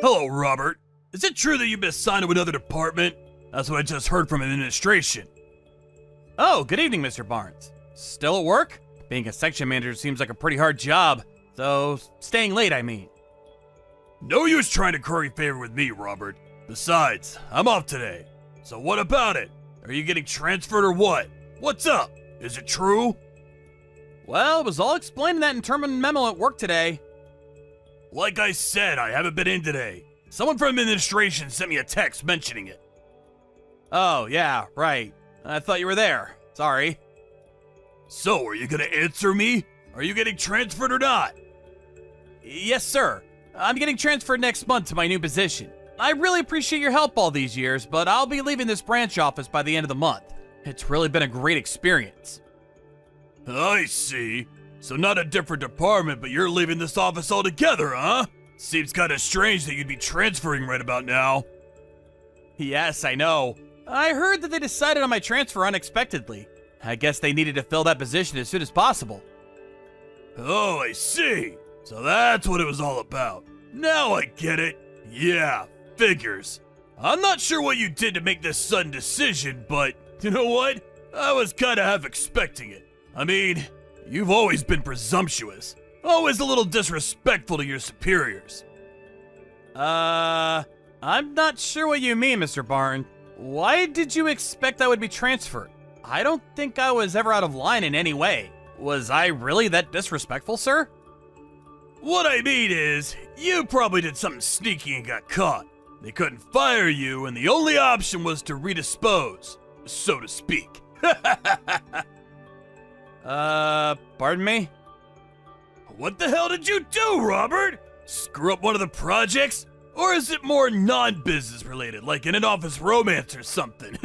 Hello, Robert. Is it true that you've been assigned to another department? That's what I just heard from administration. Oh, good evening, Mr. Barnes. Still at work? Being a section manager seems like a pretty hard job, so staying late, I mean. No use trying to curry favor with me, Robert. Besides, I'm off today. So what about it? Are you getting transferred or what? What's up? Is it true? Well, it was all explained in that internal memo at work today. Like I said, I haven't been in today. Someone from administration sent me a text mentioning it. Oh, yeah, right. I thought you were there. Sorry. So, are you gonna answer me? Are you getting transferred or not? Yes, sir. I'm getting transferred next month to my new position. I really appreciate your help all these years, but I'll be leaving this branch office by the end of the month. It's really been a great experience. I see. So not a different department, but you're leaving this office altogether, huh? Seems kinda strange that you'd be transferring right about now. Yes, I know. I heard that they decided on my transfer unexpectedly. I guess they needed to fill that position as soon as possible. Oh, I see. So that's what it was all about. Now I get it. Yeah, figures. I'm not sure what you did to make this sudden decision, but you know what? I was kinda half expecting it. I mean, you've always been presumptuous. Always a little disrespectful to your superiors. I'm not sure what you mean, Mr. Barnes. Why did you expect I would be transferred? I don't think I was ever out of line in any way. Was I really that disrespectful, sir? What I mean is, you probably did something sneaky and got caught. They couldn't fire you, and the only option was to redispose, so to speak. Pardon me? What the hell did you do, Robert? Screw up one of the projects? Or is it more non-business related, like an in-office romance or something?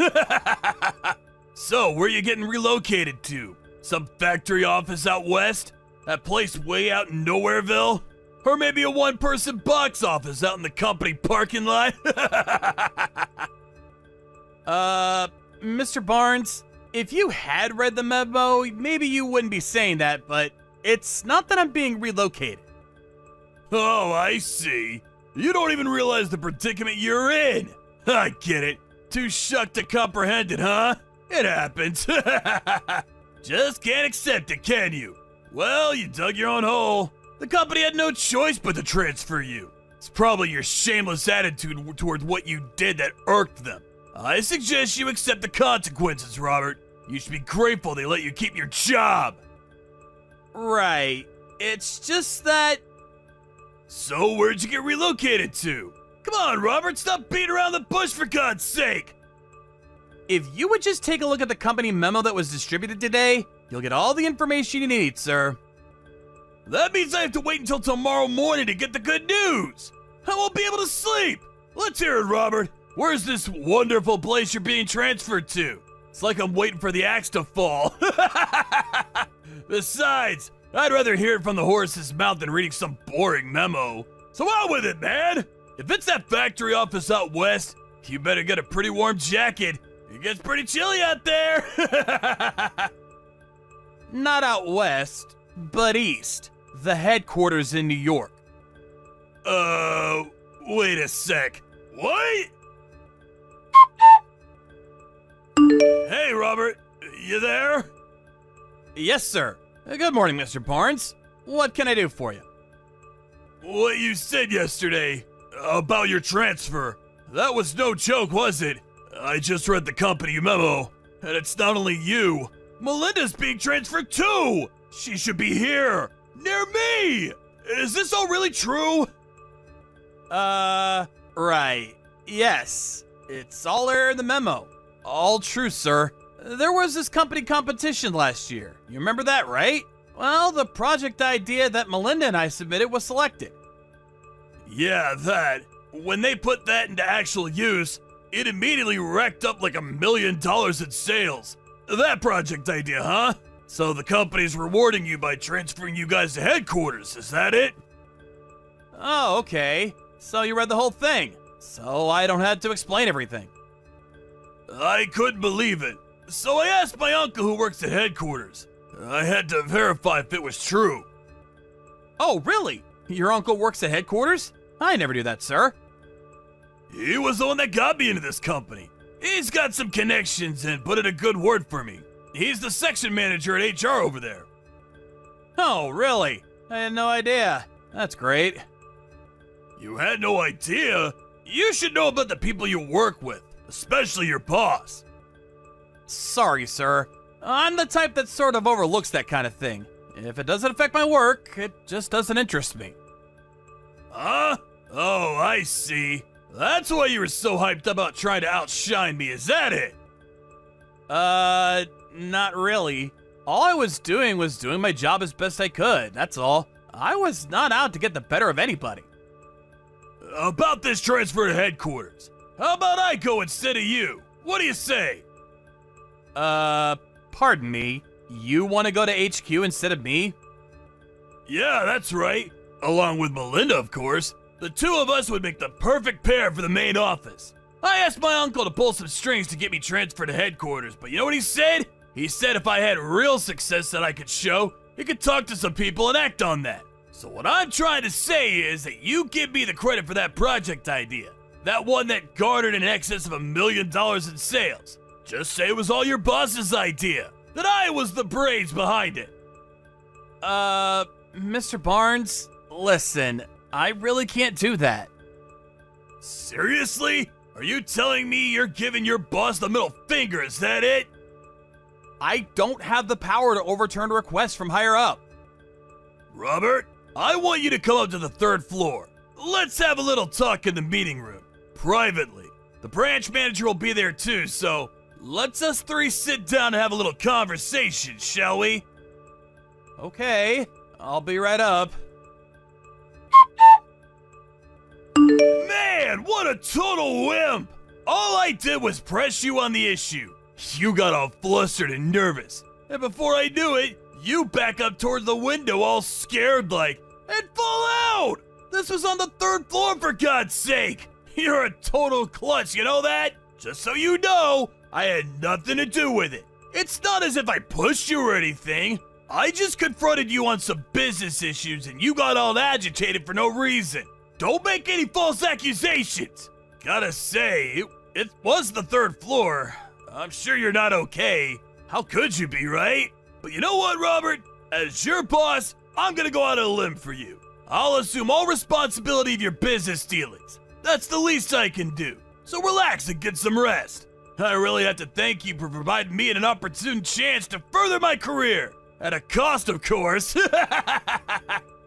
So, where are you getting relocated to? Some factory office out west? That place way out in Nowhereville? Or maybe a one-person box office out in the company parking lot? Mr. Barnes, if you had read the memo, maybe you wouldn't be saying that, but it's not that I'm being relocated. Oh, I see. You don't even realize the predicament you're in. I get it. Too shocked to comprehend it, huh? It happens. Just can't accept it, can you? Well, you dug your own hole. The company had no choice but to transfer you. It's probably your shameless attitude toward what you did that irked them. I suggest you accept the consequences, Robert. You should be grateful they let you keep your job. Right. It's just that... So where'd you get relocated to? Come on, Robert, stop beating around the bush for God's sake! If you would just take a look at the company memo that was distributed today, you'll get all the information you need, sir. That means I have to wait until tomorrow morning to get the good news. I won't be able to sleep. Let's hear it, Robert. Where's this wonderful place you're being transferred to? It's like I'm waiting for the axe to fall. Besides, I'd rather hear it from the horse's mouth than reading some boring memo. So out with it, man! If it's that factory office out west, you better get a pretty warm jacket. It gets pretty chilly out there. Not out west, but east. The headquarters in New York. Wait a sec. What? Hey, Robert. You there? Yes, sir. Good morning, Mr. Barnes. What can I do for you? What you said yesterday about your transfer, that was no joke, was it? I just read the company memo, and it's not only you. Melinda's being transferred too! She should be here, near me! Is this all really true? Right. Yes. It's all there in the memo. All true, sir. There was this company competition last year. You remember that, right? Well, the project idea that Melinda and I submitted was selected. Yeah, that. When they put that into actual use, it immediately racked up like $1 million in sales. That project idea, huh? So the company's rewarding you by transferring you guys to headquarters, is that it? Oh, okay. So you read the whole thing. So I don't have to explain everything. I couldn't believe it. So I asked my uncle who works at headquarters. I had to verify if it was true. Oh, really? Your uncle works at headquarters? I never knew that, sir. He was the one that got me into this company. He's got some connections and put in a good word for me. He's the section manager at HR over there. Oh, really? I had no idea. That's great. You had no idea? You should know about the people you work with, especially your boss. Sorry, sir. I'm the type that sort of overlooks that kind of thing. If it doesn't affect my work, it just doesn't interest me. Huh? Oh, I see. That's why you were so hyped about trying to outshine me, is that it? Not really. All I was doing my job as best I could, that's all. I was not out to get the better of anybody. About this transfer to headquarters. How about I go instead of you? What do you say? Pardon me. You want to go to HQ instead of me? Yeah, that's right. Along with Melinda, of course. The two of us would make the perfect pair for the main office. I asked my uncle to pull some strings to get me transferred to headquarters, but you know what he said? He said if I had real success that I could show, he could talk to some people and act on that. So what I'm trying to say is that you give me the credit for that project idea. That one that garnered in excess of $1 million in sales. Just say it was all your boss's idea. That I was the brains behind it. Mr. Barnes, listen, I really can't do that. Seriously? Are you telling me you're giving your boss the middle finger, is that it? I don't have the power to overturn a request from higher up. Robert, I want you to come up to the 3rd floor. Let's have a little talk in the meeting room, privately. The branch manager will be there too, so let's us three sit down and have a little conversation, shall we? Okay, I'll be right up. Man, what a total wimp! All I did was press you on the issue. You got all flustered and nervous. And before I knew it, you back up towards the window all scared like, and fall out! This was on the 3rd floor for God's sake! You're a total klutz, you know that? Just so you know, I had nothing to do with it. It's not as if I pushed you or anything. I just confronted you on some business issues and you got all agitated for no reason. Don't make any false accusations. Gotta say, it was the 3rd floor. I'm sure you're not okay. How could you be, right? But you know what, Robert? As your boss, I'm gonna go out on a limb for you. I'll assume all responsibility of your business dealings. That's the least I can do. So relax and get some rest. I really have to thank you for providing me an opportune chance to further my career. At a cost, of course.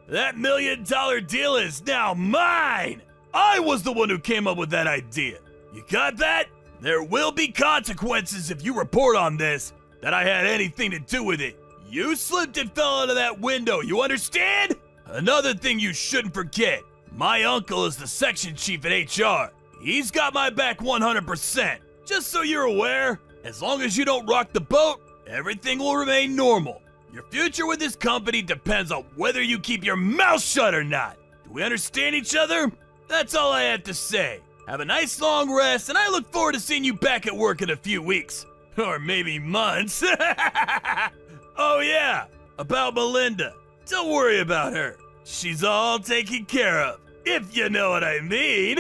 That $1 million deal is now mine. I was the one who came up with that idea. You got that? There will be consequences if you report on this, that I had anything to do with it. You slipped and fell out of that window, you understand? Another thing you shouldn't forget, my uncle is the section chief at HR. He's got my back 100%. Just so you're aware, as long as you don't rock the boat, everything will remain normal. Your future with this company depends on whether you keep your mouth shut or not. Do we understand each other? That's all I have to say. Have a nice long rest, and I look forward to seeing you back at work in a few weeks. Or maybe months. Oh yeah, about Melinda. Don't worry about her. She's all taken care of, if you know what I mean.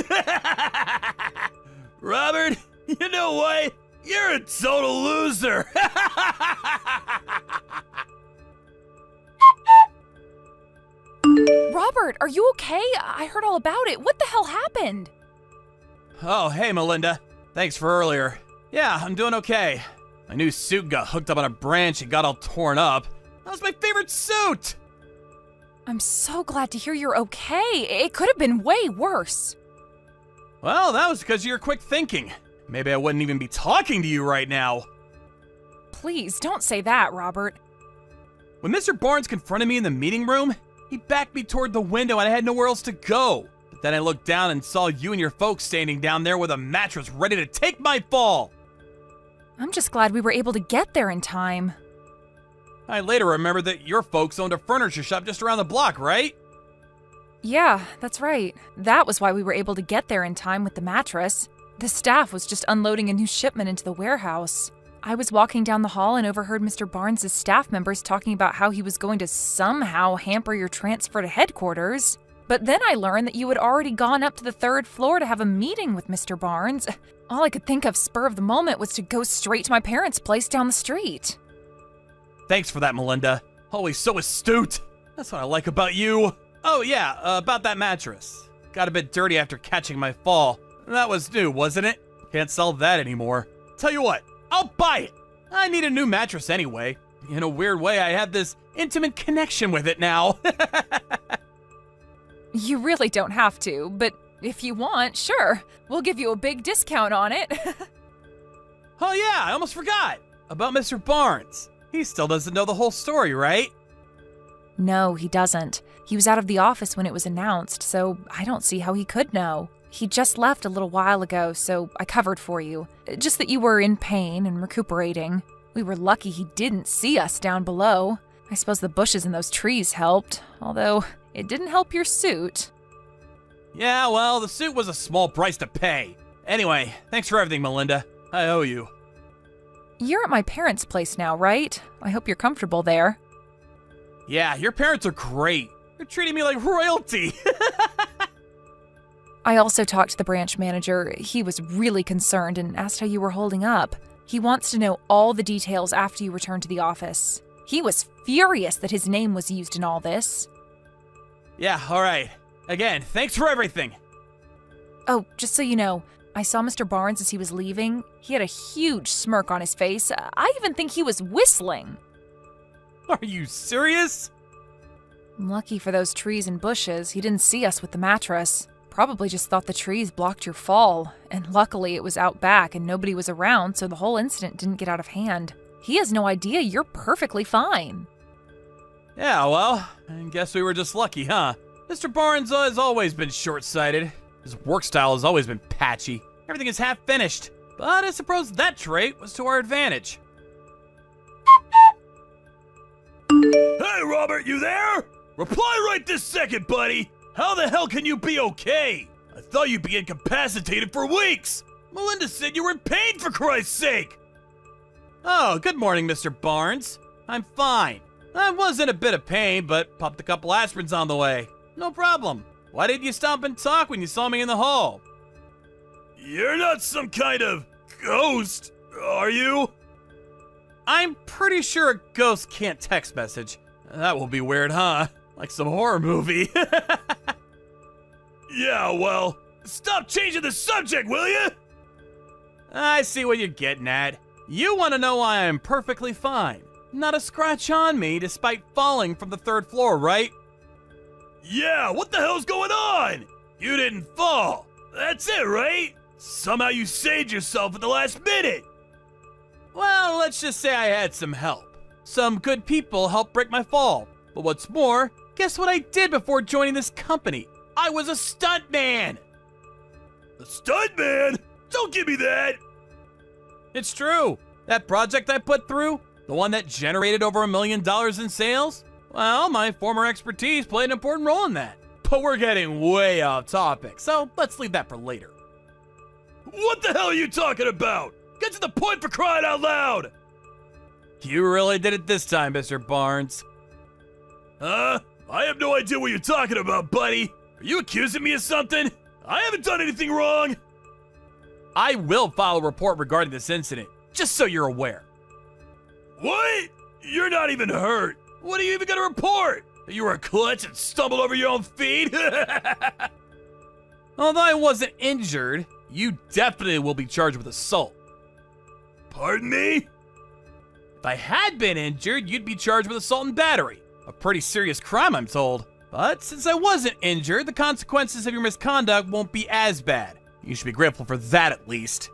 Robert, you know what? You're a total loser. Robert, are you okay? I heard all about it. What the hell happened? Oh, hey, Melinda. Thanks for earlier. Yeah, I'm doing okay. My new suit got hooked up on a branch and got all torn up. That was my favorite suit! I'm so glad to hear you're okay. It could have been way worse. Well, that was because of your quick thinking. Maybe I wouldn't even be talking to you right now. Please, don't say that, Robert. When Mr. Barnes confronted me in the meeting room, he backed me toward the window and I had nowhere else to go. But then I looked down and saw you and your folks standing down there with a mattress ready to take my fall. I'm just glad we were able to get there in time. I later remembered that your folks owned a furniture shop just around the block, right? Yeah, that's right. That was why we were able to get there in time with the mattress. The staff was just unloading a new shipment into the warehouse. I was walking down the hall and overheard Mr. Barnes' staff members talking about how he was going to somehow hamper your transfer to headquarters. But then I learned that you had already gone up to the 3rd floor to have a meeting with Mr. Barnes. All I could think of spur of the moment was to go straight to my parents' place down the street. Thanks for that, Melinda. Always so astute. That's what I like about you. Oh yeah, about that mattress. Got a bit dirty after catching my fall. That was new, wasn't it? Can't sell that anymore. Tell you what, I'll buy it. I need a new mattress anyway. In a weird way, I have this intimate connection with it now. You really don't have to, but if you want, sure. We'll give you a big discount on it. Oh yeah, I almost forgot. About Mr. Barnes. He still doesn't know the whole story, right? No, he doesn't. He was out of the office when it was announced, so I don't see how he could know. He just left a little while ago, so I covered for you. Just that you were in pain and recuperating. We were lucky he didn't see us down below. I suppose the bushes and those trees helped, although it didn't help your suit. Yeah, well, the suit was a small price to pay. Anyway, thanks for everything, Melinda. I owe you. You're at my parents' place now, right? I hope you're comfortable there. Yeah, your parents are great. They're treating me like royalty. I also talked to the branch manager. He was really concerned and asked how you were holding up. He wants to know all the details after you return to the office. He was furious that his name was used in all this. Yeah, all right. Again, thanks for everything. Oh, just so you know, I saw Mr. Barnes as he was leaving. He had a huge smirk on his face. I even think he was whistling. Are you serious? Lucky for those trees and bushes, he didn't see us with the mattress. Probably just thought the trees blocked your fall, and luckily it was out back and nobody was around, so the whole incident didn't get out of hand. He has no idea you're perfectly fine. Yeah, well, I guess we were just lucky, huh? Mr. Barnes has always been short-sighted. His work style has always been patchy. Everything is half finished. But I suppose that trait was to our advantage. Hey, Robert, you there? Reply right this second, buddy. How the hell can you be okay? I thought you'd be incapacitated for weeks. Melinda said you were in pain, for Christ's sake. Oh, good morning, Mr. Barnes. I'm fine. I was in a bit of pain, but popped a couple aspirins on the way. No problem. Why didn't you stop and talk when you saw me in the hall? You're not some kind of ghost, are you? I'm pretty sure a ghost can't text message. That will be weird, huh? Like some horror movie. Yeah, well, stop changing the subject, will you? I see what you're getting at. You want to know why I'm perfectly fine. Not a scratch on me despite falling from the 3rd floor, right? Yeah, what the hell's going on? You didn't fall. That's it, right? Somehow you saved yourself at the last minute. Well, let's just say I had some help. Some good people helped break my fall. But what's more, guess what I did before joining this company? I was a stuntman! A stuntman? Don't give me that! It's true. That project I put through, the one that generated over $1 million in sales, well, my former expertise played an important role in that. But we're getting way off topic, so let's leave that for later. What the hell are you talking about? Get to the point, for crying out loud! You really did it this time, Mr. Barnes. Huh? I have no idea what you're talking about, buddy. Are you accusing me of something? I haven't done anything wrong. I will file a report regarding this incident, just so you're aware. What? You're not even hurt. What are you even gonna report? That you were a klutz and stumbled over your own feet? Although I wasn't injured, you definitely will be charged with assault. Pardon me? If I had been injured, you'd be charged with assault and battery. A pretty serious crime, I'm told. But since I wasn't injured, the consequences of your misconduct won't be as bad. You should be grateful for that at least.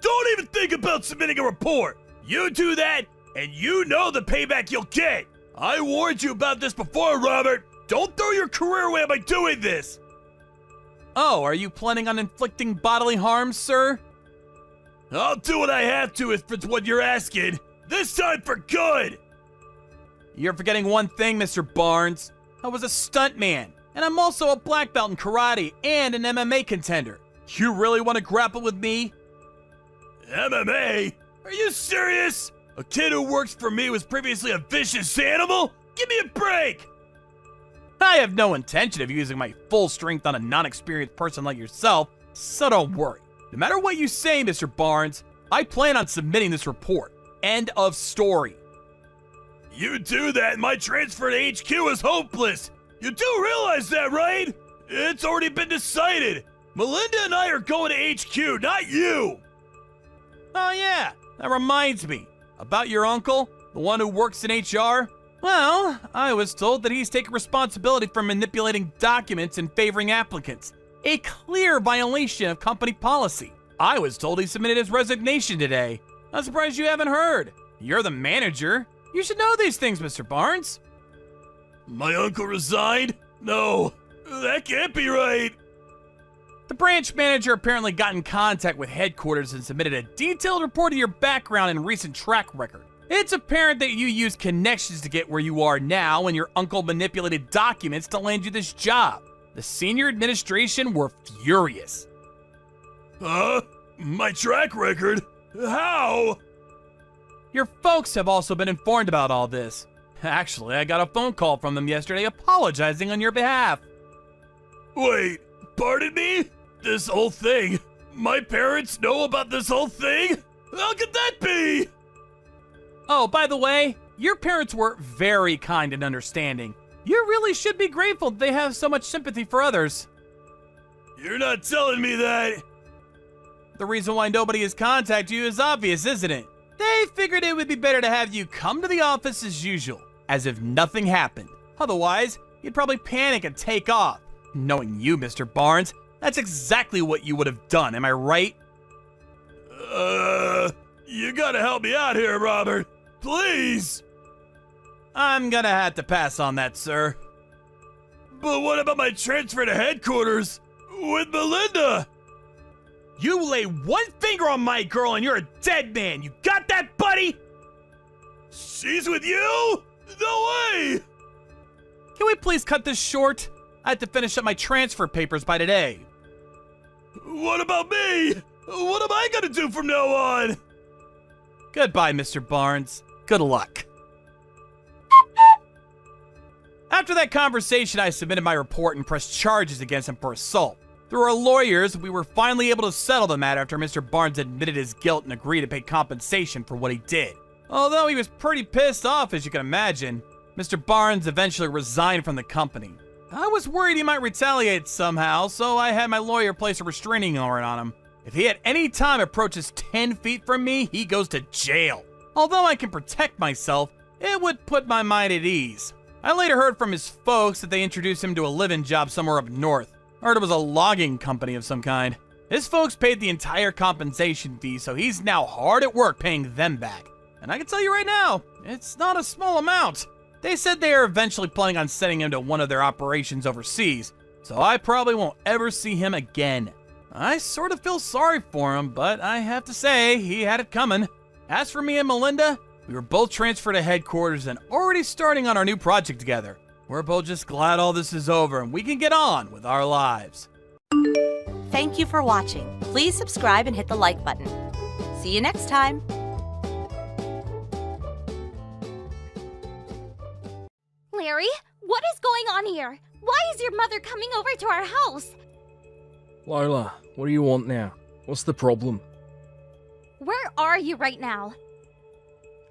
Don't even think about submitting a report. You do that, and you know the payback you'll get. I warned you about this before, Robert. Don't throw your career away by doing this. Oh, are you planning on inflicting bodily harm, sir? I'll do what I have to if it's what you're asking. This time for good. You're forgetting one thing, Mr. Barnes. I was a stuntman, and I'm also a black belt in karate and an MMA contender. You really want to grapple with me? MMA? Are you serious? A kid who works for me was previously a vicious animal? Give me a break! I have no intention of using my full strength on a non-experienced person like yourself, so don't worry. No matter what you say, Mr. Barnes, I plan on submitting this report. End of story. You do that, and my transfer to HQ is hopeless. You do realize that, right? It's already been decided. Melinda and I are going to HQ, not you. Oh yeah, that reminds me. About your uncle, the one who works in HR? Well, I was told that he's taking responsibility for manipulating documents and favoring applicants. A clear violation of company policy. I was told he submitted his resignation today. I'm surprised you haven't heard. You're the manager. You should know these things, Mr. Barnes. My uncle resigned? No, that can't be right. The branch manager apparently got in contact with headquarters and submitted a detailed report of your background and recent track record. It's apparent that you used connections to get where you are now, and your uncle manipulated documents to land you this job. The senior administration were furious. Huh? My track record? How? Your folks have also been informed about all this. Actually, I got a phone call from them yesterday apologizing on your behalf. Wait, pardon me? This whole thing? My parents know about this whole thing? How could that be? Oh, by the way, your parents were very kind and understanding. You really should be grateful that they have so much sympathy for others. You're not telling me that. The reason why nobody has contacted you is obvious, isn't it? They figured it would be better to have you come to the office as usual, as if nothing happened. Otherwise, you'd probably panic and take off. Knowing you, Mr. Barnes, that's exactly what you would have done, am I right? You gotta help me out here, Robert. Please. I'm gonna have to pass on that, sir. But what about my transfer to headquarters with Melinda? You lay one finger on my girl and you're a dead man. You got that, buddy? She's with you? No way! Can we please cut this short? I have to finish up my transfer papers by today. What about me? What am I gonna do from now on? Goodbye, Mr. Barnes. Good luck. After that conversation, I submitted my report and pressed charges against him for assault. Through our lawyers, we were finally able to settle the matter after Mr. Barnes admitted his guilt and agreed to pay compensation for what he did. Although he was pretty pissed off, as you can imagine, Mr. Barnes eventually resigned from the company. I was worried he might retaliate somehow, so I had my lawyer place a restraining order on him. If he at any time approaches 10 feet from me, he goes to jail. Although I can protect myself, it would put my mind at ease. I later heard from his folks that they introduced him to a live-in job somewhere up north. I heard it was a logging company of some kind. His folks paid the entire compensation fee, so he's now hard at work paying them back. And I can tell you right now, it's not a small amount. They said they are eventually planning on sending him to one of their operations overseas, so I probably won't ever see him again. I sort of feel sorry for him, but I have to say, he had it coming. As for me and Melinda, we were both transferred to headquarters and already starting on our new project together. We're both just glad all this is over and we can get on with our lives. Thank you for watching. Please subscribe and hit the like button. See you next time. Larry, what is going on here? Why is your mother coming over to our house? Lola, what do you want now? What's the problem? Where are you right now?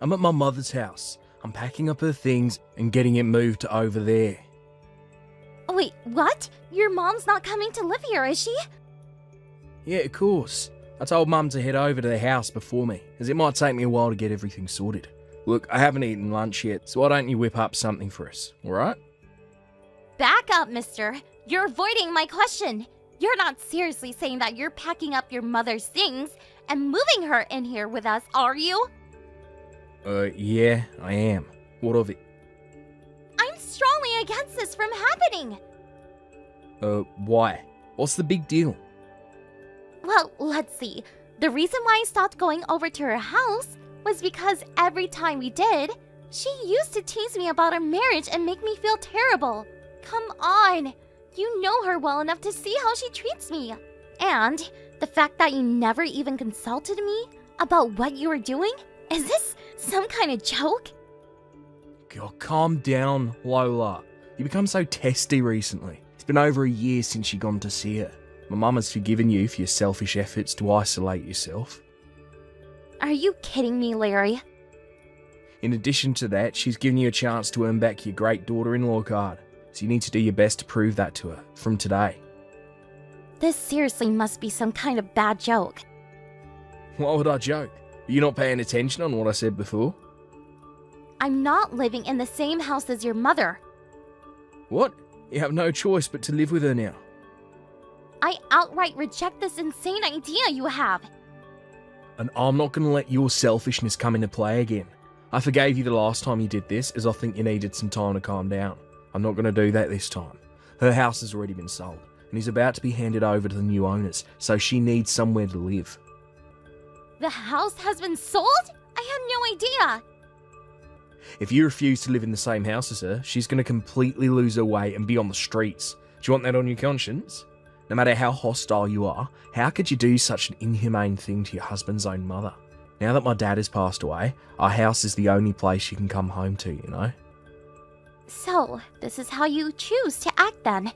I'm at my mother's house. I'm packing up her things and getting it moved to over there. Wait, what? Your mom's not coming to live here, is she? Yeah, of course. I told Mum to head over to the house before me, as it might take me a while to get everything sorted. Look, I haven't eaten lunch yet, so why don't you whip up something for us, alright? Back up, mister. You're avoiding my question. You're not seriously saying that you're packing up your mother's things and moving her in here with us, are you? Yeah, I am. What of it? I'm strongly against this from happening. Why? What's the big deal? Well, let's see. The reason why I stopped going over to her house was because every time we did, she used to tease me about our marriage and make me feel terrible. Come on. You know her well enough to see how she treats me. And the fact that you never even consulted me about what you were doing? Is this some kind of joke? God, calm down, Lola. You become so testy recently. It's been over a year since you gone to see her. My mum has forgiven you for your selfish efforts to isolate yourself. Are you kidding me, Larry? In addition to that, she's given you a chance to earn back your great daughter-in-law card. So you need to do your best to prove that to her, from today. This seriously must be some kind of bad joke. Why would I joke? Are you not paying attention on what I said before? I'm not living in the same house as your mother. What? You have no choice but to live with her now. I outright reject this insane idea you have. And I'm not going to let your selfishness come into play again. I forgave you the last time you did this, as I think you needed some time to calm down. I'm not going to do that this time. Her house has already been sold, and is about to be handed over to the new owners, so she needs somewhere to live. The house has been sold? I had no idea. If you refuse to live in the same house as her, she's going to completely lose her way and be on the streets. Do you want that on your conscience? No matter how hostile you are, how could you do such an inhumane thing to your husband's own mother? Now that my dad has passed away, our house is the only place you can come home to, you know? So, this is how you choose to act then?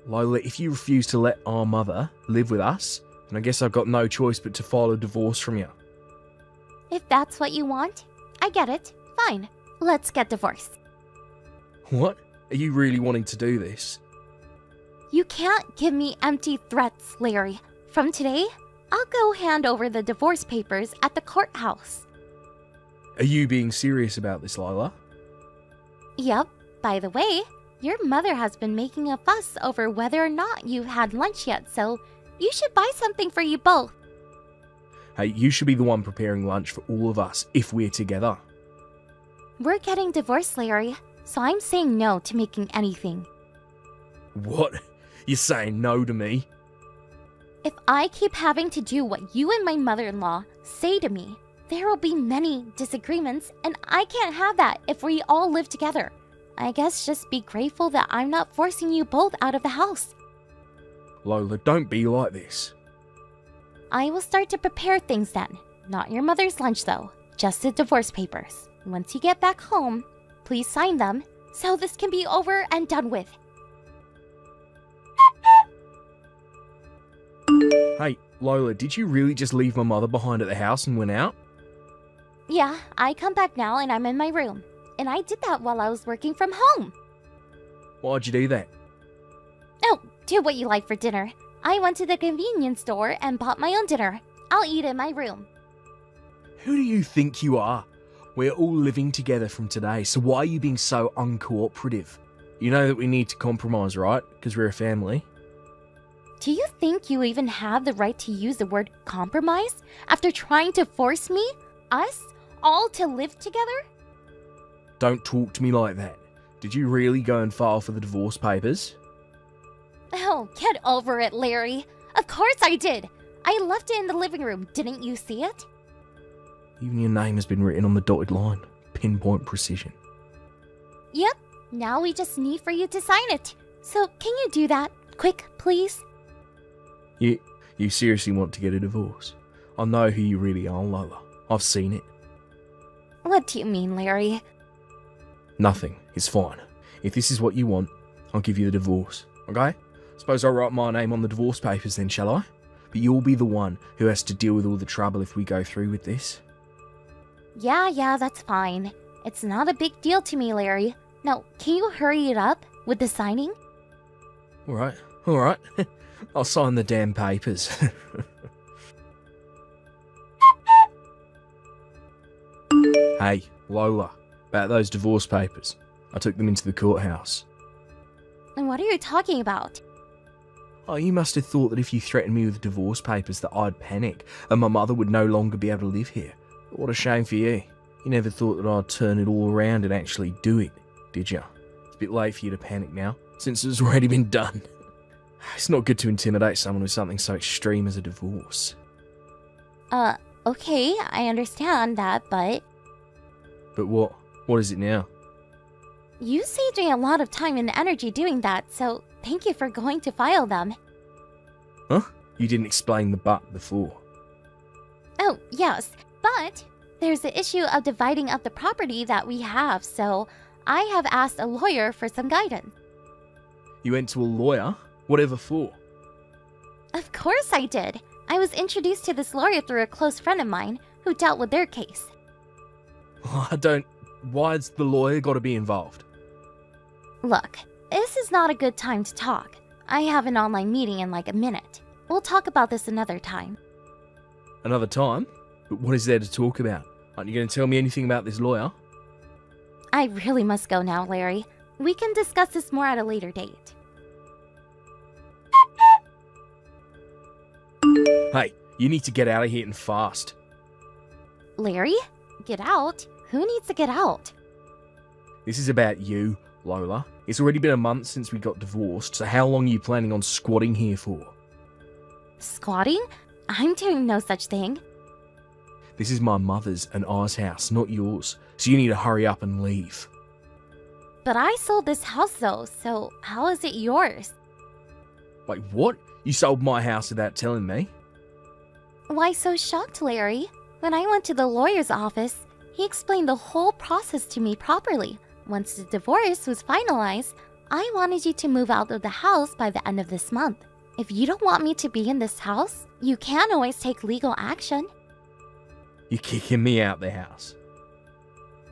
Lola, if you refuse to let our mother live with us, then I guess I've got no choice but to file a divorce from you. If that's what you want, I get it. Fine. Let's get divorced. What? Are you really wanting to do this? You can't give me empty threats, Larry. From today, I'll go hand over the divorce papers at the courthouse. Are you being serious about this, Lola? Yep. By the way, your mother has been making a fuss over whether or not you've had lunch yet, so you should buy something for you both. Hey, you should be the one preparing lunch for all of us if we're together. We're getting divorced, Larry, so I'm saying no to making anything. What? You're saying no to me? If I keep having to do what you and my mother-in-law say to me, there will be many disagreements, and I can't have that if we all live together. I guess just be grateful that I'm not forcing you both out of the house. Lola, don't be like this. I will start to prepare things then. Not your mother's lunch though, just the divorce papers. Once you get back home, please sign them so this can be over and done with. Hey, Lola, did you really just leave my mother behind at the house and went out? Yeah, I come back now and I'm in my room. And I did that while I was working from home. Why'd you do that? Oh, do what you like for dinner. I went to the convenience store and bought my own dinner. I'll eat in my room. Who do you think you are? We're all living together from today, so why are you being so uncooperative? You know that we need to compromise, right? Because we're a family. Do you think you even have the right to use the word compromise after trying to force me, us, all to live together? Don't talk to me like that. Did you really go and file for the divorce papers? Oh, get over it, Larry. Of course I did. I left it in the living room. Didn't you see it? Even your name has been written on the dotted line. Pinpoint precision. Yep. Now we just need for you to sign it. So can you do that? Quick, please? You seriously want to get a divorce? I know who you really are, Lola. I've seen it. What do you mean, Larry? Nothing. It's fine. If this is what you want, I'll give you the divorce. Okay? Suppose I'll write my name on the divorce papers then, shall I? But you'll be the one who has to deal with all the trouble if we go through with this. Yeah, that's fine. It's not a big deal to me, Larry. Now, can you hurry it up with the signing? Alright. I'll sign the damn papers. Hey, Lola, about those divorce papers. I took them into the courthouse. And what are you talking about? Oh, you must have thought that if you threatened me with divorce papers that I'd panic and my mother would no longer be able to live here. What a shame for you. You never thought that I'd turn it all around and actually do it, did you? It's a bit late for you to panic now, since it's already been done. It's not good to intimidate someone with something so extreme as a divorce. Okay, I understand that, but... But what? What is it now? You saved me a lot of time and energy doing that, so thank you for going to file them. Huh? You didn't explain the but before. Oh, yes, but there's the issue of dividing up the property that we have, so I have asked a lawyer for some guidance. You went to a lawyer? Whatever for? Of course I did. I was introduced to this lawyer through a close friend of mine who dealt with their case. Why's the lawyer got to be involved? Look, this is not a good time to talk. I have an online meeting in like a minute. We'll talk about this another time. Another time? But what is there to talk about? Aren't you going to tell me anything about this lawyer? I really must go now, Larry. We can discuss this more at a later date. Hey, you need to get out of here and fast. Larry? Get out? Who needs to get out? This is about you, Lola. It's already been a month since we got divorced, so how long are you planning on squatting here for? Squatting? I'm doing no such thing. This is my mother's and I's house, not yours, so you need to hurry up and leave. But I sold this house though, so how is it yours? Wait, what? You sold my house without telling me? Why so shocked, Larry? When I went to the lawyer's office, he explained the whole process to me properly. Once the divorce was finalized, I wanted you to move out of the house by the end of this month. If you don't want me to be in this house, you can always take legal action. You're kicking me out the house.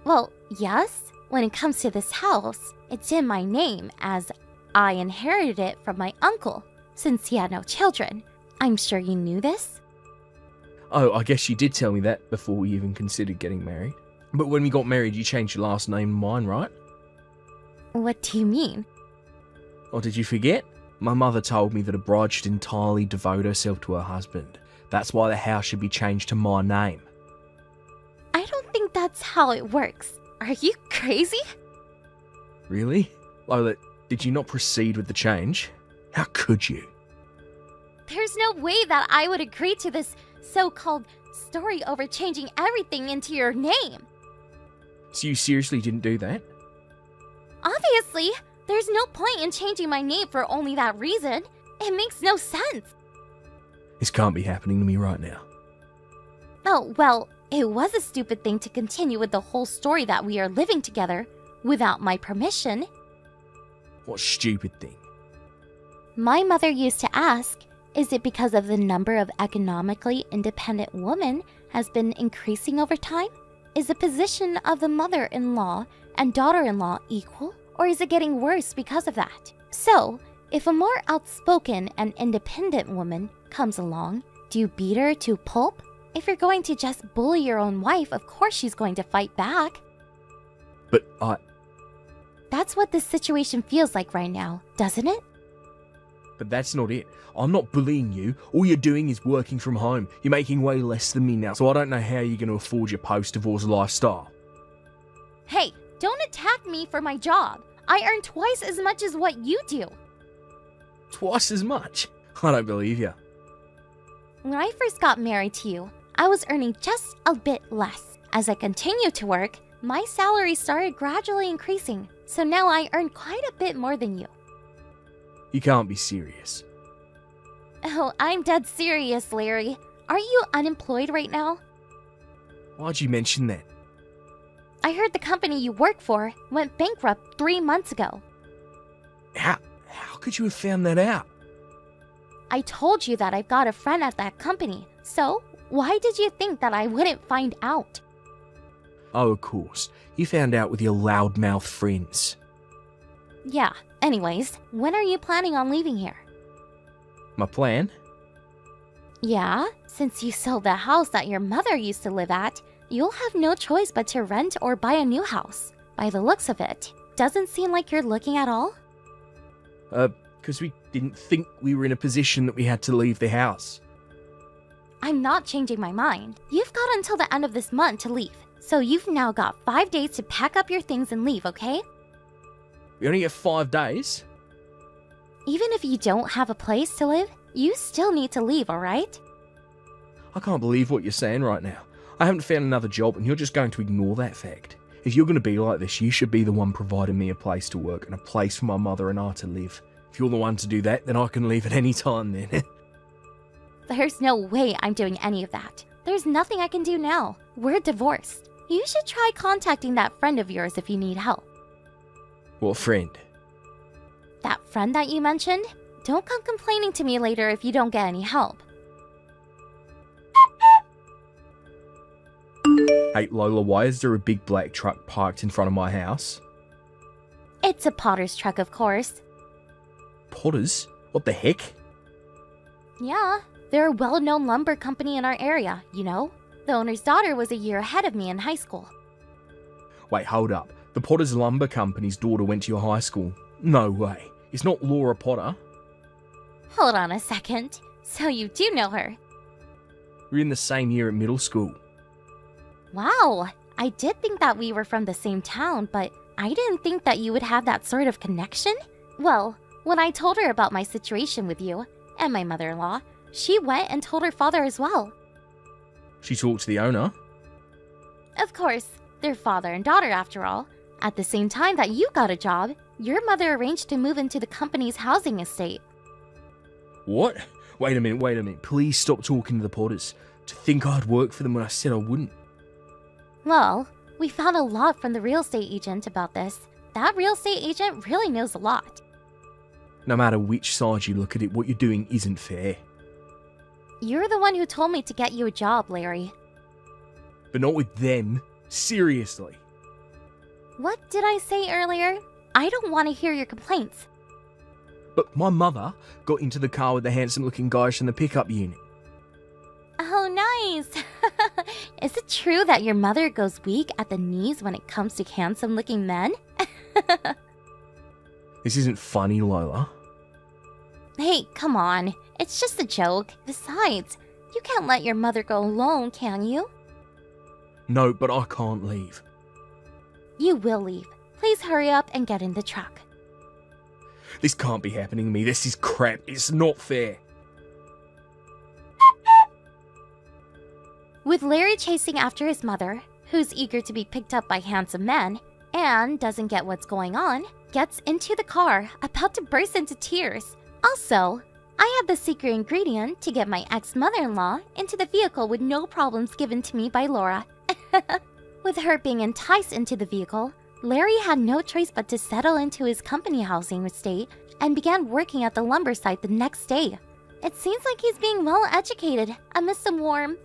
Well, yes. When it comes to this house, it's in my name as I inherited it from my uncle, since he had no children. I'm sure you knew this. Oh, I guess you did tell me that before we even considered getting married. But when we got married, you changed your last name to mine, right? What do you mean? Or did you forget? My mother told me that a bride should entirely devote herself to her husband. That's why the house should be changed to my name. I don't think that's how it works. Are you crazy? Really? Lola, did you not proceed with the change? How could you? There's no way that I would agree to this so-called story over changing everything into your name. So you seriously didn't do that? Obviously, there's no point in changing my name for only that reason. It makes no sense. This can't be happening to me right now. Oh, well, it was a stupid thing to continue with the whole story that we are living together without my permission. What stupid thing? My mother used to ask, is it because of the number of economically independent women has been increasing over time? Is the position of the mother-in-law and daughter-in-law equal? Or is it getting worse because of that? So, if a more outspoken and independent woman comes along, do you beat her to pulp? If you're going to just bully your own wife, of course she's going to fight back. But That's what this situation feels like right now, doesn't it? But that's not it. I'm not bullying you. All you're doing is working from home. You're making way less than me now, so I don't know how you're going to afford your post-divorce lifestyle. Hey, don't attack me for my job. I earn twice as much as what you do. Twice as much? I don't believe you. When I first got married to you, I was earning just a bit less. As I continued to work, my salary started gradually increasing, so now I earn quite a bit more than you. You can't be serious. Oh, I'm dead serious, Larry. Are you unemployed right now? Why'd you mention that? I heard the company you work for went bankrupt 3 months ago. How could you have found that out? I told you that I've got a friend at that company, so why did you think that I wouldn't find out? Oh, of course. You found out with your loudmouth friends. Yeah, anyways, when are you planning on leaving here? My plan? Yeah, since you sold the house that your mother used to live at, you'll have no choice but to rent or buy a new house. By the looks of it, doesn't seem like you're looking at all. Because we didn't think we were in a position that we had to leave the house. I'm not changing my mind. You've got until the end of this month to leave, so you've now got 5 days to pack up your things and leave, okay? We only get 5 days? Even if you don't have a place to live, you still need to leave, alright? I can't believe what you're saying right now. I haven't found another job and you're just going to ignore that fact. If you're going to be like this, you should be the one providing me a place to work and a place for my mother and I to live. If you're the one to do that, then I can leave at any time then. There's no way I'm doing any of that. There's nothing I can do now. We're divorced. You should try contacting that friend of yours if you need help. What friend? That friend that you mentioned? Don't come complaining to me later if you don't get any help. Hey, Lola, why is there a big black truck parked in front of my house? It's a Potter's truck, of course. Potters? What the heck? Yeah, they're a well-known lumber company in our area, you know? The owner's daughter was a year ahead of me in high school. Wait, hold up. The Potters Lumber Company's daughter went to your high school. No way. It's not Laura Potter. Hold on a second. So you do know her? We're in the same year at middle school. Wow, I did think that we were from the same town, but I didn't think that you would have that sort of connection. Well, when I told her about my situation with you and my mother-in-law, she went and told her father as well. She talked to the owner. Of course, they're father and daughter after all. At the same time that you got a job, your mother arranged to move into the company's housing estate. What? Wait a minute. Please stop talking to the Potters. To think I'd work for them when I said I wouldn't. Well, we found a lot from the real estate agent about this. That real estate agent really knows a lot. No matter which side you look at it, what you're doing isn't fair. You're the one who told me to get you a job, Larry. But not with them. Seriously. What did I say earlier? I don't want to hear your complaints. But my mother got into the car with the handsome-looking guys from the pickup unit. Oh, nice! Is it true that your mother goes weak at the knees when it comes to handsome-looking men? This isn't funny, Lola. Hey, come on. It's just a joke. Besides, you can't let your mother go alone, can you? No, but I can't leave. You will leave. Please hurry up and get in the truck. This can't be happening to me. This is crap. It's not fair. With Larry chasing after his mother, who's eager to be picked up by handsome men, and doesn't get what's going on, gets into the car, about to burst into tears. Also, I have the secret ingredient to get my ex-mother-in-law into the vehicle with no problems given to me by Laura. With her being enticed into the vehicle, Larry had no choice but to settle into his company housing estate and began working at the lumber site the next day. It seems like he's being well educated amidst the warm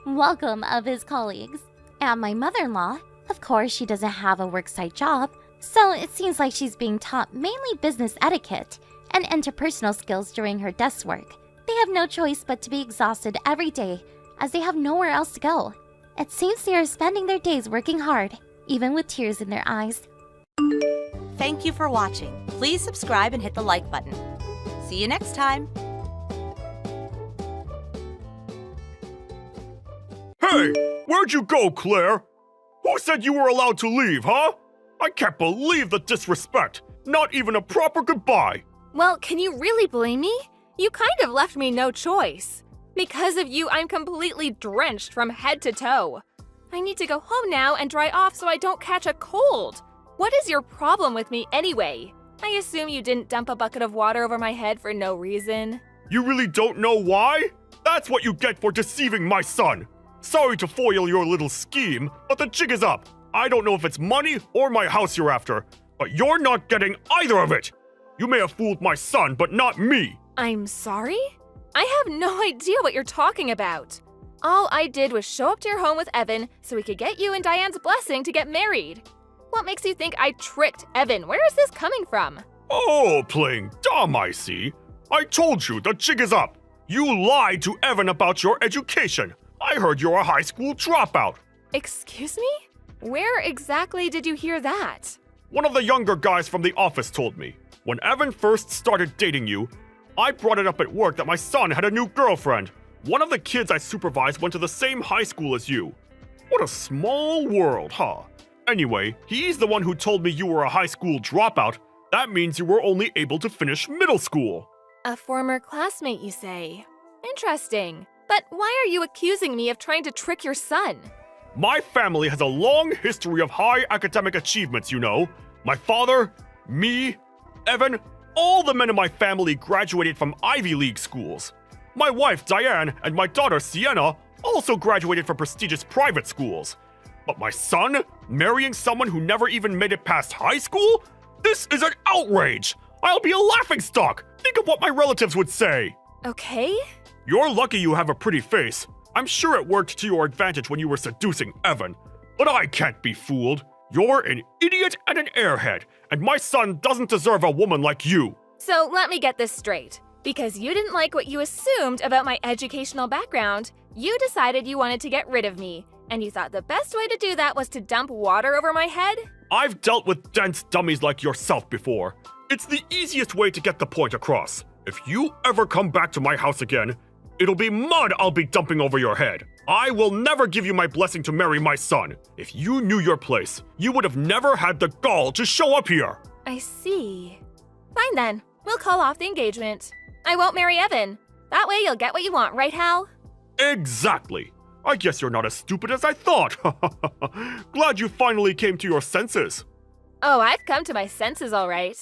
welcome of his colleagues. And my mother-in-law, of course, she doesn't have a worksite job, so it seems like she's being taught mainly business etiquette and interpersonal skills during her desk work. They have no choice but to be exhausted every day, as they have nowhere else to go. It seems they are spending their days working hard, even with tears in their eyes. Thank you for watching. Please subscribe and hit the like button. See you next time. Hey, where'd you go, Claire? Who said you were allowed to leave, huh? I can't believe the disrespect. Not even a proper goodbye. Well, can you really blame me? You kind of left me no choice. Because of you, I'm completely drenched from head to toe. I need to go home now and dry off so I don't catch a cold. What is your problem with me anyway? I assume you didn't dump a bucket of water over my head for no reason. You really don't know why? That's what you get for deceiving my son. Sorry to foil your little scheme, but the jig is up. I don't know if it's money or my house you're after, but you're not getting either of it. You may have fooled my son, but not me. I'm sorry? I have no idea what you're talking about. All I did was show up to your home with Evan so we could get you and Diane's blessing to get married. What makes you think I tricked Evan? Where is this coming from? Oh, playing dumb, I see. I told you, the jig is up. You lied to Evan about your education. I heard you're a high school dropout. Excuse me? Where exactly did you hear that? One of the younger guys from the office told me. When Evan first started dating you, I brought it up at work that my son had a new girlfriend. One of the kids I supervised went to the same high school as you. What a small world, huh? Anyway, he's the one who told me you were a high school dropout. That means you were only able to finish middle school. A former classmate, you say? Interesting. But why are you accusing me of trying to trick your son? My family has a long history of high academic achievements, you know. My father, me, Evan, all the men in my family graduated from Ivy League schools. My wife, Diane, and my daughter, Sienna, also graduated from prestigious private schools. But my son, marrying someone who never even made it past high school? This is an outrage! I'll be a laughingstock! Think of what my relatives would say! Okay? You're lucky you have a pretty face. I'm sure it worked to your advantage when you were seducing Evan. But I can't be fooled. You're an idiot and an airhead, and my son doesn't deserve a woman like you. So let me get this straight. Because you didn't like what you assumed about my educational background, you decided you wanted to get rid of me, and you thought the best way to do that was to dump water over my head? I've dealt with dense dummies like yourself before. It's the easiest way to get the point across. If you ever come back to my house again, it'll be mud I'll be dumping over your head. I will never give you my blessing to marry my son. If you knew your place, you would have never had the gall to show up here. I see. Fine then, we'll call off the engagement. I won't marry Evan. That way you'll get what you want, right, Hal? Exactly. I guess you're not as stupid as I thought. Glad you finally came to your senses. Oh, I've come to my senses all right.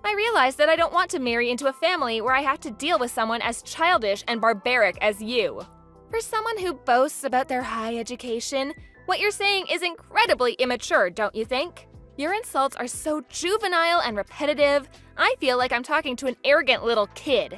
I realized that I don't want to marry into a family where I have to deal with someone as childish and barbaric as you. For someone who boasts about their high education, what you're saying is incredibly immature, don't you think? Your insults are so juvenile and repetitive, I feel like I'm talking to an arrogant little kid.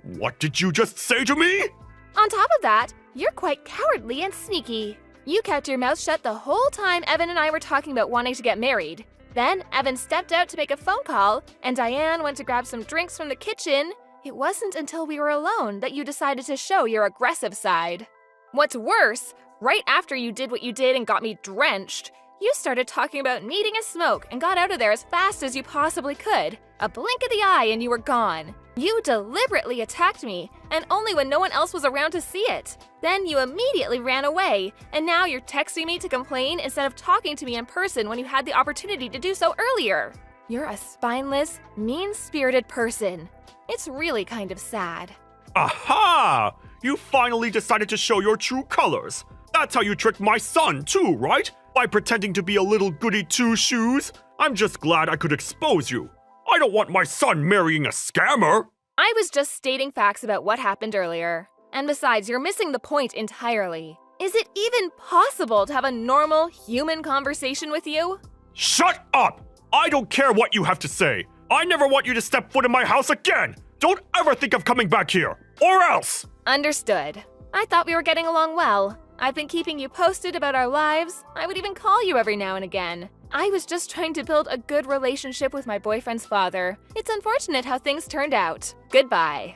What did you just say to me? On top of that, you're quite cowardly and sneaky. You kept your mouth shut the whole time Evan and I were talking about wanting to get married. Then Evan stepped out to make a phone call, and Diane went to grab some drinks from the kitchen. It wasn't until we were alone that you decided to show your aggressive side. What's worse, right after you did what you did and got me drenched, you started talking about needing a smoke and got out of there as fast as you possibly could. A blink of the eye and you were gone. You deliberately attacked me, and only when no one else was around to see it. Then you immediately ran away, and now you're texting me to complain instead of talking to me in person when you had the opportunity to do so earlier. You're a spineless, mean-spirited person. It's really kind of sad. Aha! You finally decided to show your true colors. That's how you tricked my son too, right? By pretending to be a little goody two-shoes. I'm just glad I could expose you. I don't want my son marrying a scammer. I was just stating facts about what happened earlier. And besides, you're missing the point entirely. Is it even possible to have a normal, human conversation with you? Shut up! I don't care what you have to say. I never want you to step foot in my house again. Don't ever think of coming back here, or else! Understood. I thought we were getting along well. I've been keeping you posted about our lives. I would even call you every now and again. I was just trying to build a good relationship with my boyfriend's father. It's unfortunate how things turned out. Goodbye.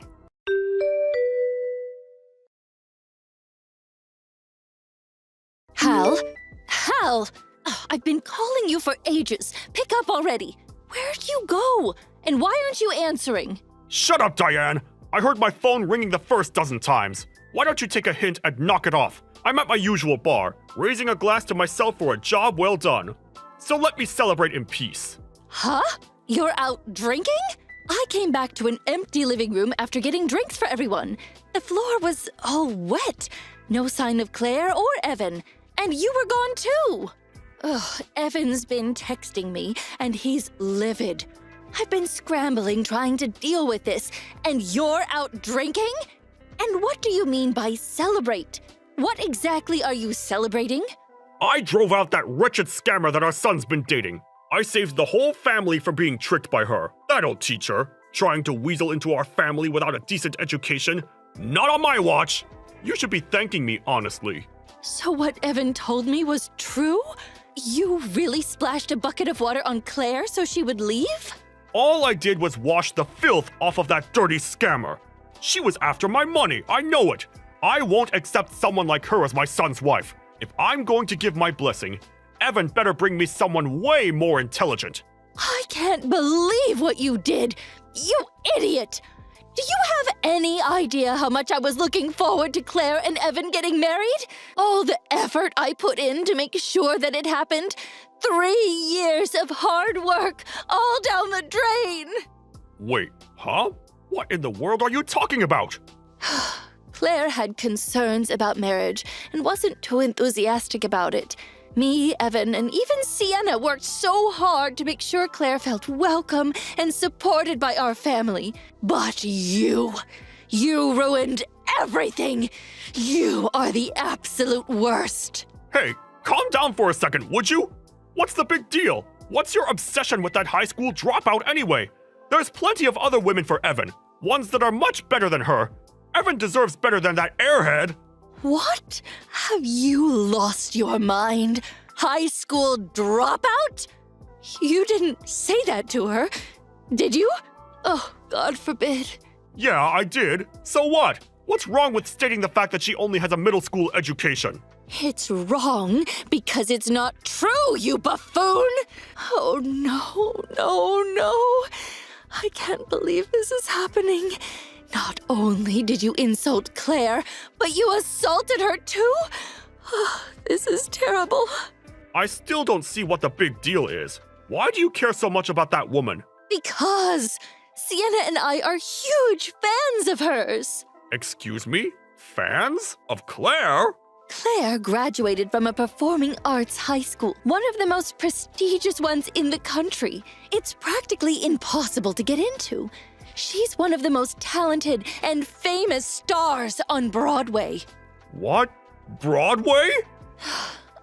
Hal? Hal! Oh, I've been calling you for ages. Pick up already. Where'd you go? And why aren't you answering? Shut up, Diane! I heard my phone ringing the first dozen times. Why don't you take a hint and knock it off? I'm at my usual bar, raising a glass to myself for a job well done. So let me celebrate in peace. Huh? You're out drinking? I came back to an empty living room after getting drinks for everyone. The floor was all wet. No sign of Claire or Evan. And you were gone too. Ugh, Evan's been texting me, and he's livid. I've been scrambling trying to deal with this, and you're out drinking? And what do you mean by celebrate? What exactly are you celebrating? I drove out that wretched scammer that our son's been dating. I saved the whole family from being tricked by her. That'll teach her. Trying to weasel into our family without a decent education. Not on my watch. You should be thanking me, honestly. So what Evan told me was true? You really splashed a bucket of water on Claire so she would leave? All I did was wash the filth off of that dirty scammer. She was after my money, I know it. I won't accept someone like her as my son's wife. If I'm going to give my blessing, Evan better bring me someone way more intelligent. I can't believe what you did! You idiot! Do you have any idea how much I was looking forward to Claire and Evan getting married? All the effort I put in to make sure that it happened. 3 years of hard work, all down the drain! Wait, huh? What in the world are you talking about? Claire had concerns about marriage and wasn't too enthusiastic about it. Me, Evan, and even Sienna worked so hard to make sure Claire felt welcome and supported by our family. But you ruined everything. You are the absolute worst. Hey, calm down for a second, would you? What's the big deal? What's your obsession with that high school dropout anyway? There's plenty of other women for Evan, ones that are much better than her. Evan deserves better than that airhead. What? Have you lost your mind? High school dropout? You didn't say that to her, did you? Oh, God forbid. Yeah, I did. So what? What's wrong with stating the fact that she only has a middle school education? It's wrong because it's not true, you buffoon! Oh, no. I can't believe this is happening. Not only did you insult Claire, but you assaulted her too? Oh, this is terrible. I still don't see what the big deal is. Why do you care so much about that woman? Because Sienna and I are huge fans of hers. Excuse me? Fans? Of Claire? Claire graduated from a performing arts high school, one of the most prestigious ones in the country. It's practically impossible to get into. She's one of the most talented and famous stars on Broadway. What? Broadway?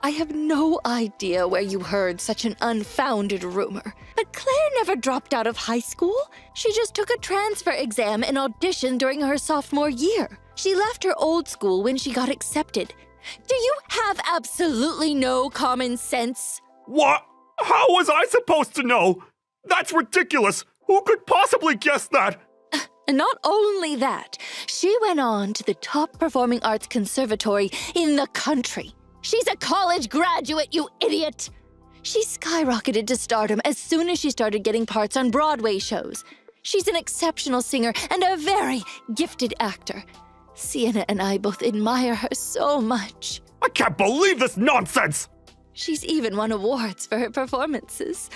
I have no idea where you heard such an unfounded rumor. But Claire never dropped out of high school. She just took a transfer exam and auditioned during her sophomore year. She left her old school when she got accepted. Do you have absolutely no common sense? What? How was I supposed to know? That's ridiculous. Who could possibly guess that? And not only that, she went on to the top performing arts conservatory in the country. She's a college graduate, you idiot! She skyrocketed to stardom as soon as she started getting parts on Broadway shows. She's an exceptional singer and a very gifted actor. Sienna and I both admire her so much. I can't believe this nonsense! She's even won awards for her performances.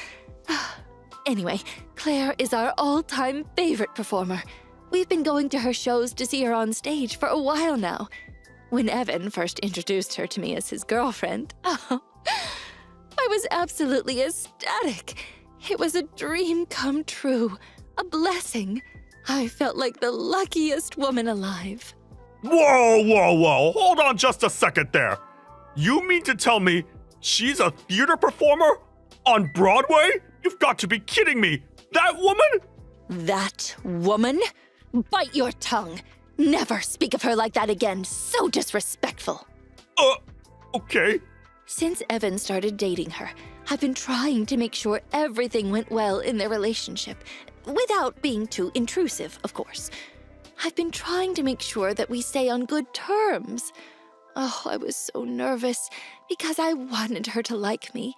Anyway, Claire is our all-time favorite performer. We've been going to her shows to see her on stage for a while now. When Evan first introduced her to me as his girlfriend, I was absolutely ecstatic. It was a dream come true, a blessing. I felt like the luckiest woman alive. Whoa. Hold on just a second there. You mean to tell me she's a theater performer? On Broadway? You've got to be kidding me. That woman? That woman? Bite your tongue. Never speak of her like that again. So disrespectful. Okay. Since Evan started dating her, I've been trying to make sure everything went well in their relationship, without being too intrusive, of course. I've been trying to make sure that we stay on good terms. Oh, I was so nervous because I wanted her to like me.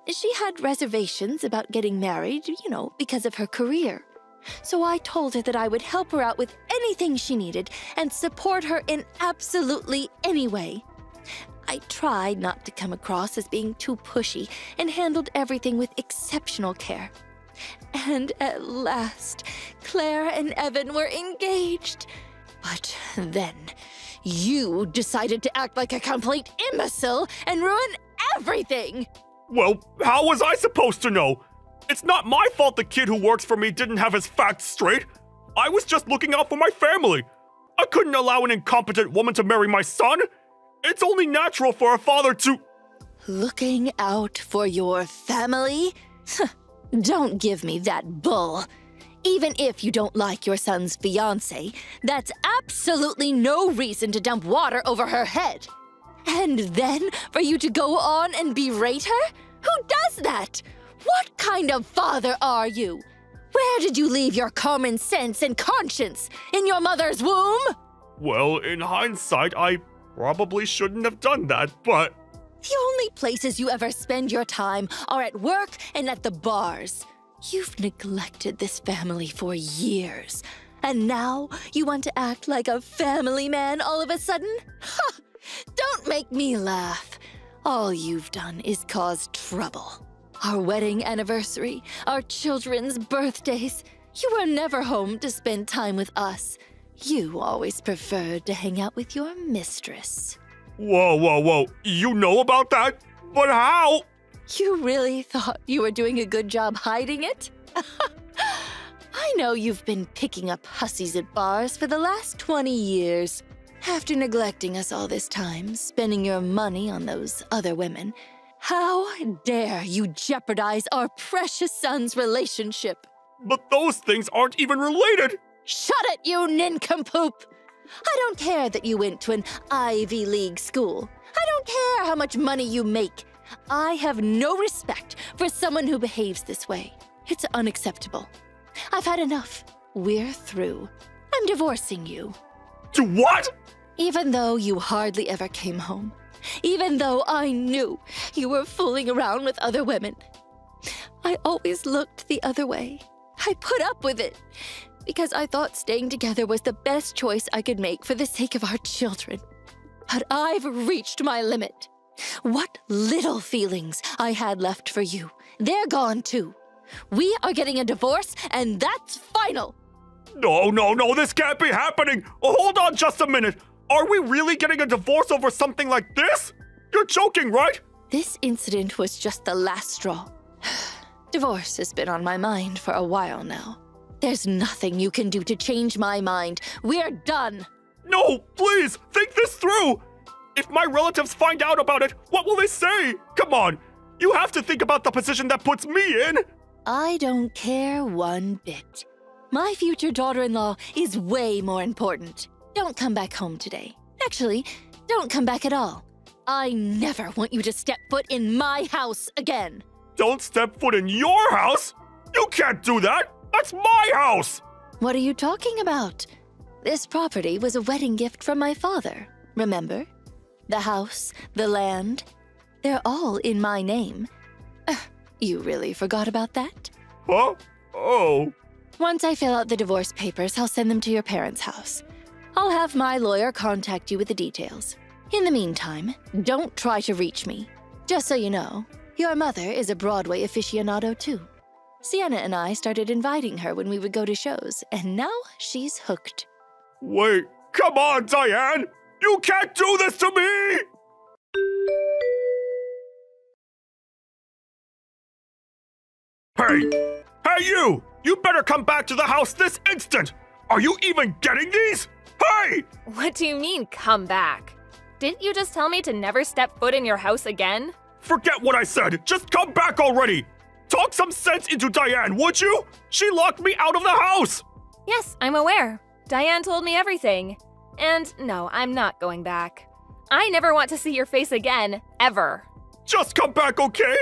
She had reservations about getting married, because of her career. So I told her that I would help her out with anything she needed and support her in absolutely any way. I tried not to come across as being too pushy and handled everything with exceptional care. And at last, Claire and Evan were engaged. But then, you decided to act like a complete imbecile and ruin everything! Well, how was I supposed to know? It's not my fault the kid who works for me didn't have his facts straight. I was just looking out for my family. I couldn't allow an incompetent woman to marry my son. It's only natural for a father to... Looking out for your family? Don't give me that bull. Even if you don't like your son's fiancé, that's absolutely no reason to dump water over her head. And then for you to go on and berate her? Who does that? What kind of father are you? Where did you leave your common sense and conscience? In your mother's womb? Well, in hindsight, I probably shouldn't have done that, but... The only places you ever spend your time are at work and at the bars. You've neglected this family for years. And now you want to act like a family man all of a sudden? Ha! Don't make me laugh. All you've done is cause trouble. Our wedding anniversary, our children's birthdays. You were never home to spend time with us. You always preferred to hang out with your mistress. Whoa. You know about that? But how? You really thought you were doing a good job hiding it? I know you've been picking up hussies at bars for the last 20 years. After neglecting us all this time, spending your money on those other women, How dare you jeopardize our precious son's relationship? But those things aren't even related! Shut it, you nincompoop! I don't care that you went to an Ivy League school. I don't care how much money you make. I have no respect for someone who behaves this way. It's unacceptable. I've had enough. We're through. I'm divorcing you. To what? Even though you hardly ever came home. Even though I knew you were fooling around with other women. I always looked the other way. I put up with it because I thought staying together was the best choice I could make for the sake of our children. But I've reached my limit. What little feelings I had left for you, they're gone too. We are getting a divorce, and that's final. No, this can't be happening! Oh, hold on just a minute! Are we really getting a divorce over something like this? You're joking, right? This incident was just the last straw. Divorce has been on my mind for a while now. There's nothing you can do to change my mind. We're done. No, please, think this through! If my relatives find out about it, what will they say? Come on, you have to think about the position that puts me in! I don't care one bit. My future daughter-in-law is way more important. Don't come back home today. Actually, don't come back at all. I never want you to step foot in my house again. Don't step foot in your house? You can't do that! That's my house! What are you talking about? This property was a wedding gift from my father, remember? The house, the land, they're all in my name. You really forgot about that? Huh? Oh. Once I fill out the divorce papers, I'll send them to your parents' house. I'll have my lawyer contact you with the details. In the meantime, don't try to reach me. Just so you know, your mother is a Broadway aficionado too. Sienna and I started inviting her when we would go to shows, and now she's hooked. Wait, come on, Diane! You can't do this to me! Hey you! You better come back to the house this instant! Are you even getting these? Hey! What do you mean, come back? Didn't you just tell me to never step foot in your house again? Forget what I said! Just come back already! Talk some sense into Diane, would you? She locked me out of the house! Yes, I'm aware. Diane told me everything. And no, I'm not going back. I never want to see your face again, ever. Just come back, okay?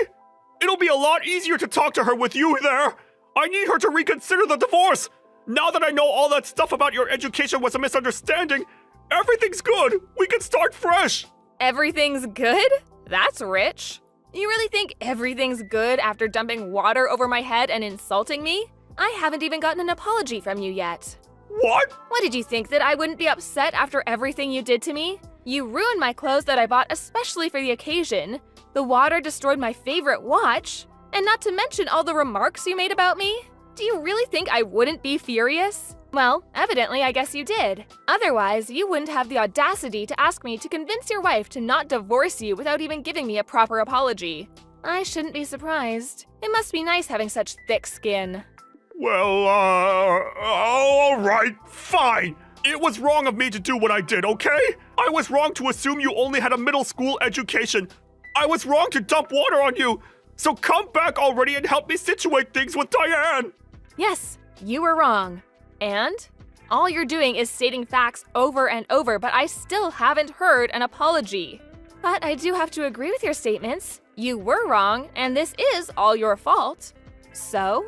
It'll be a lot easier to talk to her with you there. I need her to reconsider the divorce. Now that I know all that stuff about your education was a misunderstanding, everything's good. We can start fresh. Everything's good? That's rich. You really think everything's good after dumping water over my head and insulting me? I haven't even gotten an apology from you yet. What? What did you think, that I wouldn't be upset after everything you did to me? You ruined my clothes that I bought especially for the occasion. The water destroyed my favorite watch. And not to mention all the remarks you made about me. Do you really think I wouldn't be furious? Well, evidently I guess you did. Otherwise, you wouldn't have the audacity to ask me to convince your wife to not divorce you without even giving me a proper apology. I shouldn't be surprised. It must be nice having such thick skin. Well, all right, fine. It was wrong of me to do what I did, okay? I was wrong to assume you only had a middle school education. I was wrong to dump water on you. So come back already and help me situate things with Diane. Yes, you were wrong. And all you're doing is stating facts over and over, but I still haven't heard an apology. But I do have to agree with your statements. You were wrong, and this is all your fault. So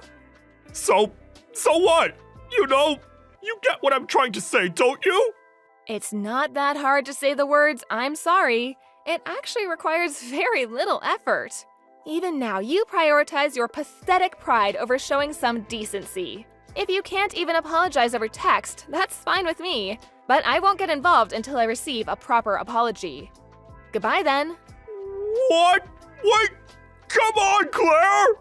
what? You know, you get what I'm trying to say, don't you? It's not that hard to say the words, "I'm sorry." It actually requires very little effort. Even now, you prioritize your pathetic pride over showing some decency. If you can't even apologize over text, that's fine with me. But I won't get involved until I receive a proper apology. Goodbye then. What? Wait! Come on, Claire!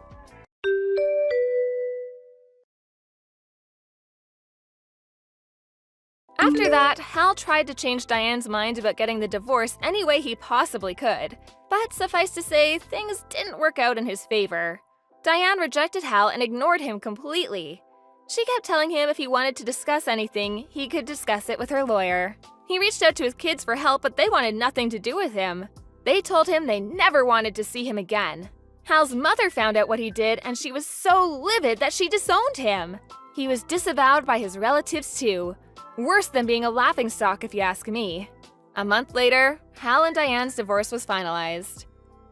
After that, Hal tried to change Diane's mind about getting the divorce any way he possibly could. But suffice to say, things didn't work out in his favor. Diane rejected Hal and ignored him completely. She kept telling him if he wanted to discuss anything, he could discuss it with her lawyer. He reached out to his kids for help, but they wanted nothing to do with him. They told him they never wanted to see him again. Hal's mother found out what he did, and she was so livid that she disowned him. He was disavowed by his relatives too. Worse than being a laughingstock, if you ask me. A month later, Hal and Diane's divorce was finalized.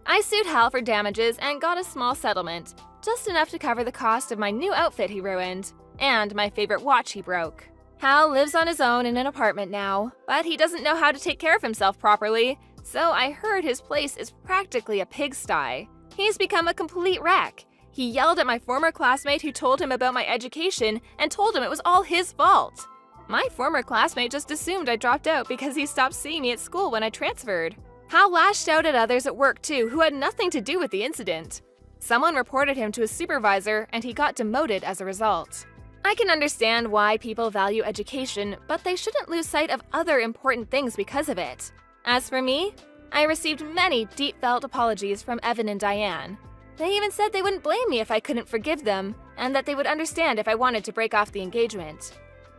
I sued Hal for damages and got a small settlement, just enough to cover the cost of my new outfit he ruined, and my favorite watch he broke. Hal lives on his own in an apartment now, but he doesn't know how to take care of himself properly, so I heard his place is practically a pigsty. He's become a complete wreck. He yelled at my former classmate who told him about my education and told him it was all his fault. My former classmate just assumed I dropped out because he stopped seeing me at school when I transferred. Hal lashed out at others at work too who had nothing to do with the incident. Someone reported him to his supervisor and he got demoted as a result. I can understand why people value education, but they shouldn't lose sight of other important things because of it. As for me, I received many deep-felt apologies from Evan and Diane. They even said they wouldn't blame me if I couldn't forgive them, and that they would understand if I wanted to break off the engagement.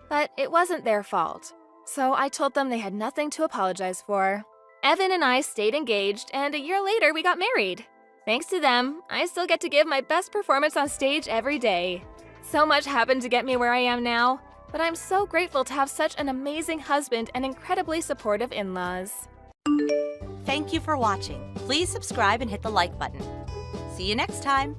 But it wasn't their fault, so I told them they had nothing to apologize for. Evan and I stayed engaged, and a year later we got married. Thanks to them, I still get to give my best performance on stage every day. So much happened to get me where I am now, but I'm so grateful to have such an amazing husband and incredibly supportive in-laws. Thank you for watching. Please subscribe and hit the like button. See you next time.